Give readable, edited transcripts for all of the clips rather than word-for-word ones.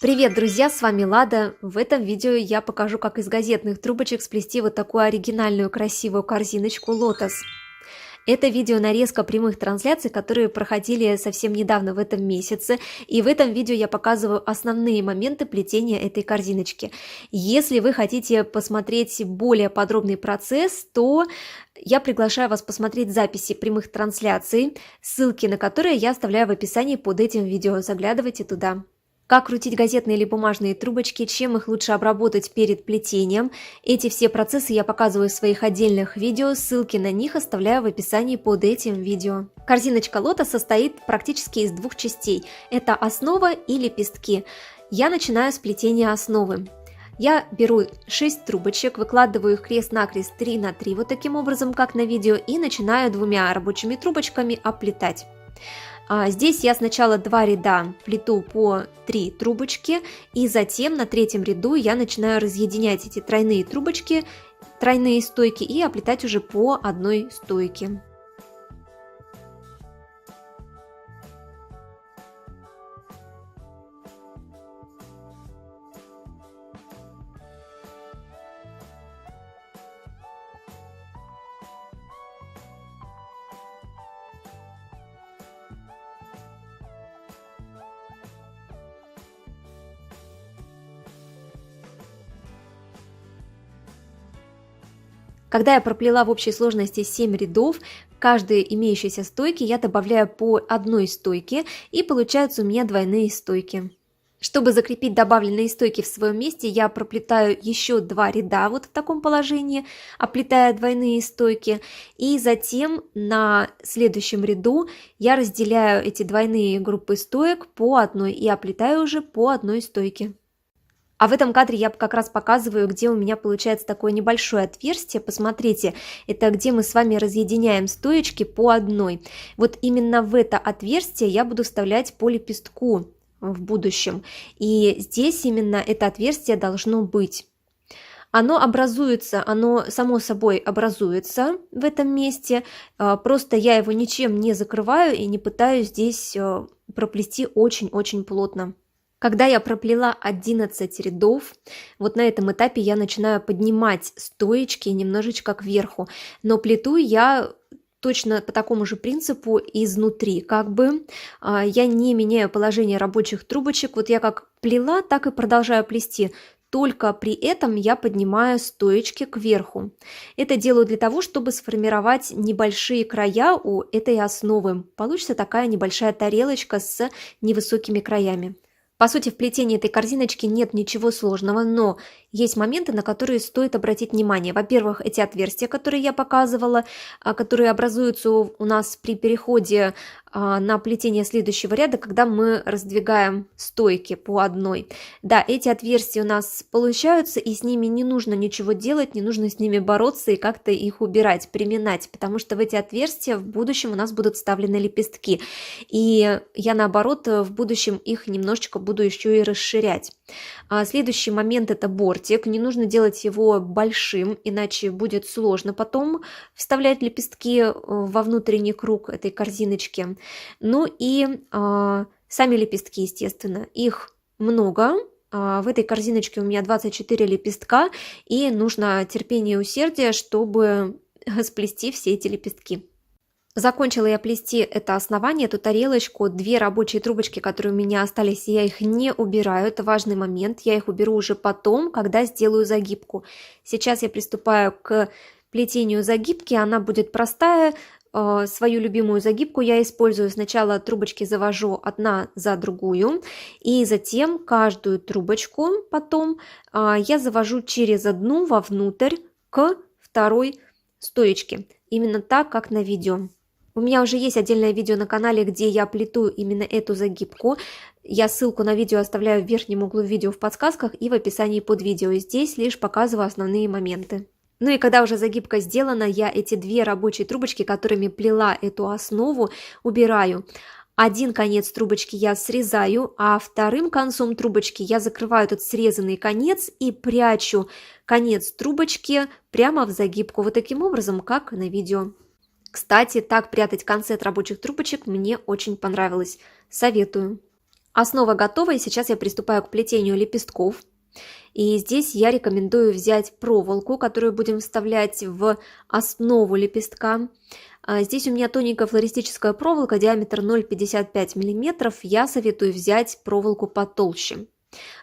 Привет, друзья, с вами Лада. В этом видео я покажу, как из газетных трубочек сплести вот такую оригинальную красивую корзиночку Lotus. Это видео нарезка прямых трансляций, которые проходили совсем недавно в этом месяце. И в этом видео я показываю основные моменты плетения этой корзиночки. Если вы хотите посмотреть более подробный процесс, то я приглашаю вас посмотреть записи прямых трансляций, ссылки на которые я оставляю в описании под этим видео. Заглядывайте туда. Как крутить газетные или бумажные трубочки, чем их лучше обработать перед плетением. Эти все процессы я показываю в своих отдельных видео, ссылки на них оставляю в описании под этим видео. Корзиночка Lotus состоит практически из двух частей. Это основа и лепестки. Я начинаю с плетения основы. Я беру 6 трубочек, выкладываю их крест-накрест 3 на 3, вот таким образом, как на видео, и начинаю двумя рабочими трубочками оплетать. Здесь я сначала 2 ряда плету по 3 трубочки, и затем на третьем ряду я начинаю разъединять эти тройные трубочки, тройные стойки, и оплетать уже по одной стойке. Когда я проплела в общей сложности 7 рядов, в каждой имеющейся стойке я добавляю по одной стойке, и получаются у меня двойные стойки. Чтобы закрепить добавленные стойки в своем месте, я проплетаю еще 2 ряда вот в таком положении, оплетая двойные стойки, и затем на следующем ряду я разделяю эти двойные группы стоек по одной и оплетаю уже по одной стойке. А в этом кадре я как раз показываю, где у меня получается такое небольшое отверстие. Посмотрите, это где мы с вами разъединяем стоечки по одной. Вот именно в это отверстие я буду вставлять по лепестку в будущем. И здесь именно это отверстие должно быть. Оно образуется, оно само собой образуется в этом месте. Просто я его ничем не закрываю и не пытаюсь здесь проплести очень-очень плотно. Когда я проплела 11 рядов, вот на этом этапе я начинаю поднимать стоечки немножечко кверху, но плету я точно по такому же принципу изнутри, как бы я не меняю положение рабочих трубочек, вот я как плела, так и продолжаю плести. Только при этом я поднимаю стоечки кверху. Это делаю для того, чтобы сформировать небольшие края у этой основы. Получится такая небольшая тарелочка с невысокими краями. По сути, в плетении этой корзиночки нет ничего сложного, но есть моменты, на которые стоит обратить внимание. Во-первых, эти отверстия, которые я показывала, которые образуются у нас при переходе на плетение следующего ряда, когда мы раздвигаем стойки по одной. Да, эти отверстия у нас получаются, и с ними не нужно ничего делать, не нужно с ними бороться и как-то их убирать, приминать, потому что в эти отверстия в будущем у нас будут вставлены лепестки. И я, наоборот, в будущем их немножечко буду еще и расширять. Следующий момент — это бортик. Не нужно делать его большим, иначе будет сложно потом вставлять лепестки во внутренний круг этой корзиночки. Ну и сами лепестки, естественно, их много. В этой корзиночке у меня 24 лепестка, и нужно терпение и усердие, чтобы сплести все эти лепестки. Закончила я плести это основание, эту тарелочку, 2 рабочие трубочки, которые у меня остались, я их не убираю, это важный момент, я их уберу уже потом, когда сделаю загибку. Сейчас я приступаю к плетению загибки, она будет простая, свою любимую загибку я использую, сначала трубочки завожу одна за другую, и затем каждую трубочку потом я завожу через одну вовнутрь к второй стоечке, именно так, как на видео. У меня уже есть отдельное видео на канале, где я плету именно эту загибку. Я ссылку на видео оставляю в верхнем углу видео в подсказках и в описании под видео. И здесь лишь показываю основные моменты. Ну и когда уже загибка сделана, я эти 2 рабочие трубочки, которыми плела эту основу, убираю. Один конец трубочки я срезаю, а вторым концом трубочки я закрываю этот срезанный конец и прячу конец трубочки прямо в загибку. Вот таким образом, как на видео. Кстати, так прятать концы от рабочих трубочек мне очень понравилось. Советую. Основа готова, и сейчас я приступаю к плетению лепестков. И здесь я рекомендую взять проволоку, которую будем вставлять в основу лепестка. Здесь у меня тоненькая флористическая проволока, диаметр 0,55 мм. Я советую взять проволоку потолще,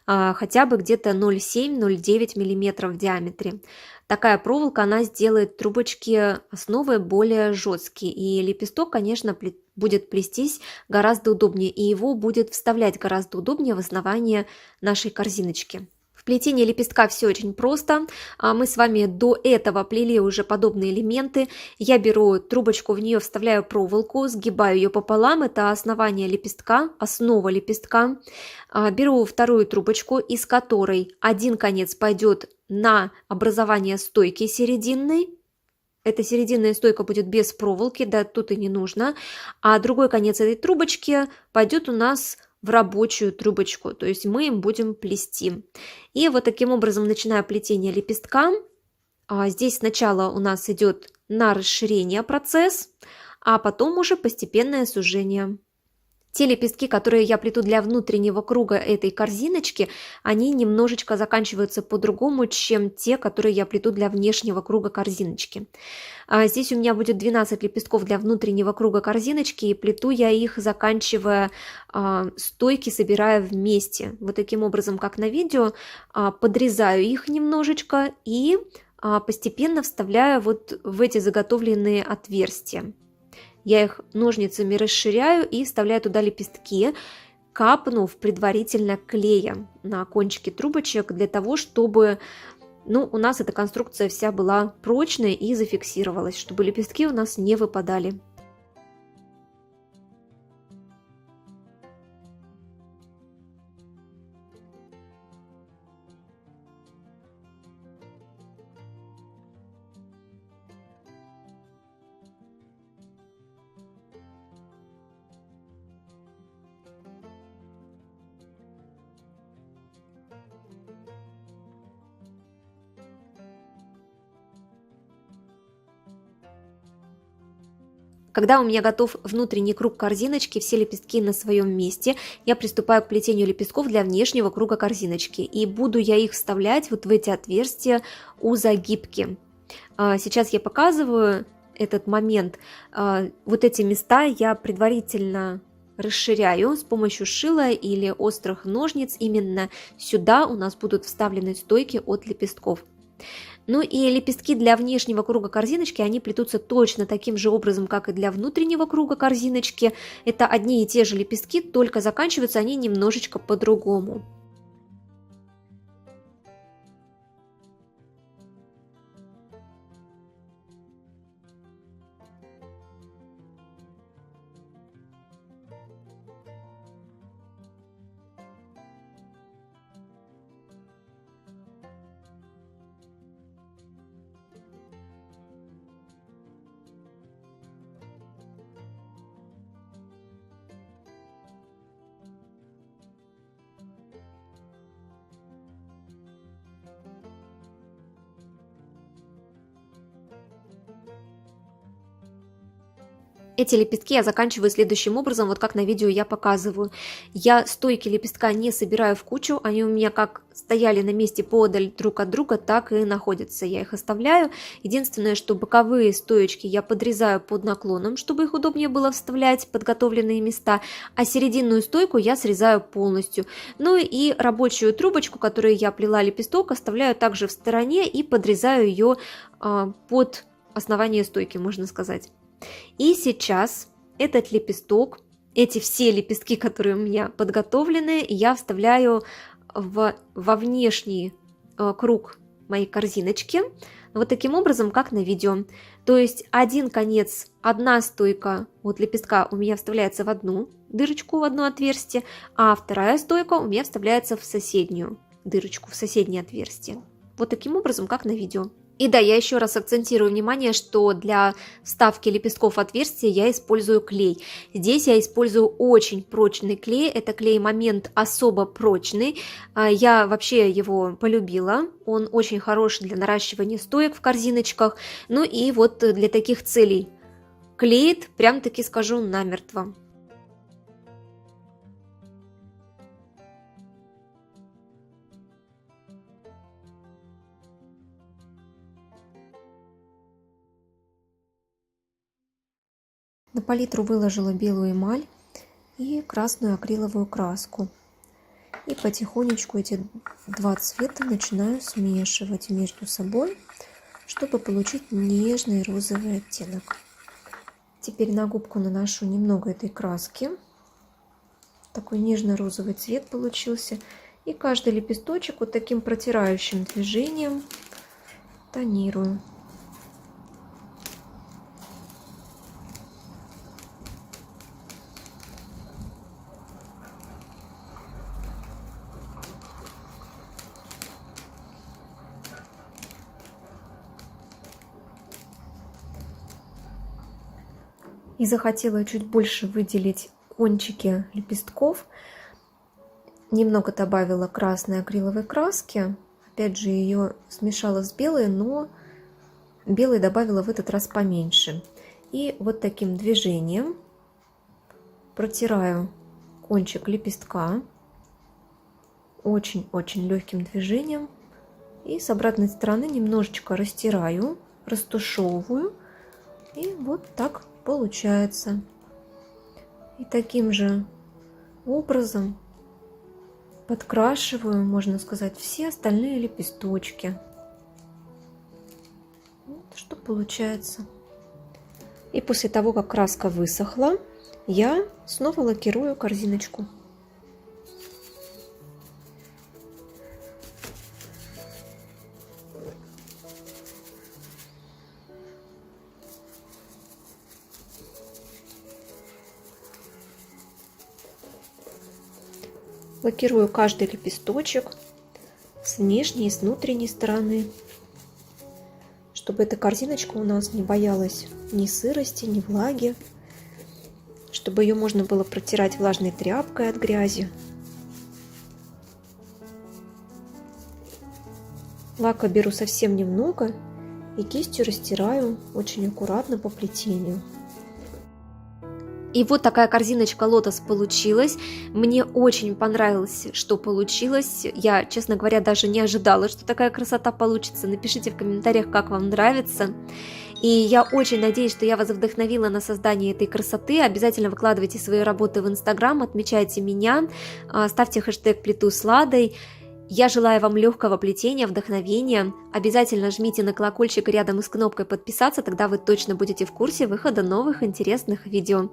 хотя бы где-то 0,7-0,9 мм в диаметре. Такая проволока, она сделает трубочки основы более жесткие, и лепесток, конечно, будет плестись гораздо удобнее, и его будет вставлять гораздо удобнее в основание нашей корзиночки. В плетении лепестка все очень просто. Мы с вами до этого плели уже подобные элементы. Я беру трубочку, в нее вставляю проволоку, сгибаю ее пополам. Это основание лепестка, основа лепестка. Беру вторую трубочку, из которой один конец пойдет на образование стойки серединной. Эта серединная стойка будет без проволоки, да, тут и не нужно. А другой конец этой трубочки пойдет у нас в рабочую трубочку, то есть мы им будем плести. И вот таким образом, начиная плетение лепестка, здесь сначала у нас идет на расширение процесс, а потом уже постепенное сужение. Те лепестки, которые я плету для внутреннего круга этой корзиночки, они немножечко заканчиваются по-другому, чем те, которые я плету для внешнего круга корзиночки. Здесь у меня будет 12 лепестков для внутреннего круга корзиночки, и плету я их, заканчивая стойки, собирая вместе. Вот таким образом, как на видео, подрезаю их немножечко и постепенно вставляю вот в эти заготовленные отверстия. Я их ножницами расширяю и вставляю туда лепестки, капнув предварительно клея на кончики трубочек, для того, чтобы у нас эта конструкция вся была прочной и зафиксировалась, чтобы лепестки у нас не выпадали. Когда у меня готов внутренний круг корзиночки, все лепестки на своем месте, я приступаю к плетению лепестков для внешнего круга корзиночки. И буду я их вставлять вот в эти отверстия у загибки. Сейчас я показываю этот момент. Вот эти места я предварительно расширяю с помощью шила или острых ножниц. Именно сюда у нас будут вставлены стойки от лепестков. Ну и лепестки для внешнего круга корзиночки, они плетутся точно таким же образом, как и для внутреннего круга корзиночки. Это одни и те же лепестки, только заканчиваются они немножечко по-другому. Эти лепестки я заканчиваю следующим образом, вот как на видео я показываю. Я стойки лепестка не собираю в кучу, они у меня как стояли на месте подаль друг от друга, так и находятся. Я их оставляю. Единственное, что боковые стоечки я подрезаю под наклоном, чтобы их удобнее было вставлять в подготовленные места, а серединную стойку я срезаю полностью. Ну и рабочую трубочку, которую я плела лепесток, оставляю также в стороне и подрезаю ее под основание стойки, можно сказать. И сейчас этот лепесток, эти все лепестки, которые у меня подготовлены, я вставляю во внешний круг моей корзиночки, вот таким образом, как на видео. То есть один конец, одна стойка от лепестка у меня вставляется в одну дырочку, в одно отверстие, а вторая стойка у меня вставляется в соседнюю дырочку, в соседнее отверстие. Вот таким образом, как на видео. И да, я еще раз акцентирую внимание, что для вставки лепестков в отверстие я использую клей. Здесь я использую очень прочный клей, это клей Момент особо прочный. Я вообще его полюбила, он очень хорош для наращивания стоек в корзиночках. Ну и вот для таких целей клеит, прям таки скажу, намертво. На палитру выложила белую эмаль и красную акриловую краску. И потихонечку эти два цвета начинаю смешивать между собой, чтобы получить нежный розовый оттенок. Теперь на губку наношу немного этой краски. Такой нежно-розовый цвет получился. И каждый лепесточек вот таким протирающим движением тонирую. И захотела чуть больше выделить кончики лепестков. Немного добавила красной акриловой краски. Опять же, ее смешала с белой, но белой добавила в этот раз поменьше. И вот таким движением протираю кончик лепестка. Очень-очень легким движением. И с обратной стороны немножечко растираю, растушевываю. И вот так получается. И таким же образом подкрашиваю, можно сказать, все остальные лепесточки. Вот что получается. И после того, как краска высохла, я снова лакирую корзиночку. Лакирую каждый лепесточек с внешней и с внутренней стороны, чтобы эта корзиночка у нас не боялась ни сырости, ни влаги, чтобы ее можно было протирать влажной тряпкой от грязи. Лака беру совсем немного и кистью растираю очень аккуратно по плетению. И вот такая корзиночка Лотос получилась. Мне очень понравилось, что получилось. Я, честно говоря, даже не ожидала, что такая красота получится. Напишите в комментариях, как вам нравится. И я очень надеюсь, что я вас вдохновила на создание этой красоты. Обязательно выкладывайте свои работы в Инстаграм, отмечайте меня, ставьте хэштег «Плету с Ладой». Я желаю вам легкого плетения, вдохновения. Обязательно жмите на колокольчик рядом с кнопкой подписаться, тогда вы точно будете в курсе выхода новых интересных видео.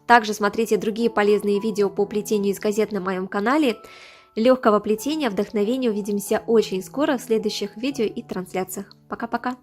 Также смотрите другие полезные видео по плетению из газет на моем канале. Легкого плетения, вдохновения. Увидимся очень скоро в следующих видео и трансляциях. Пока-пока!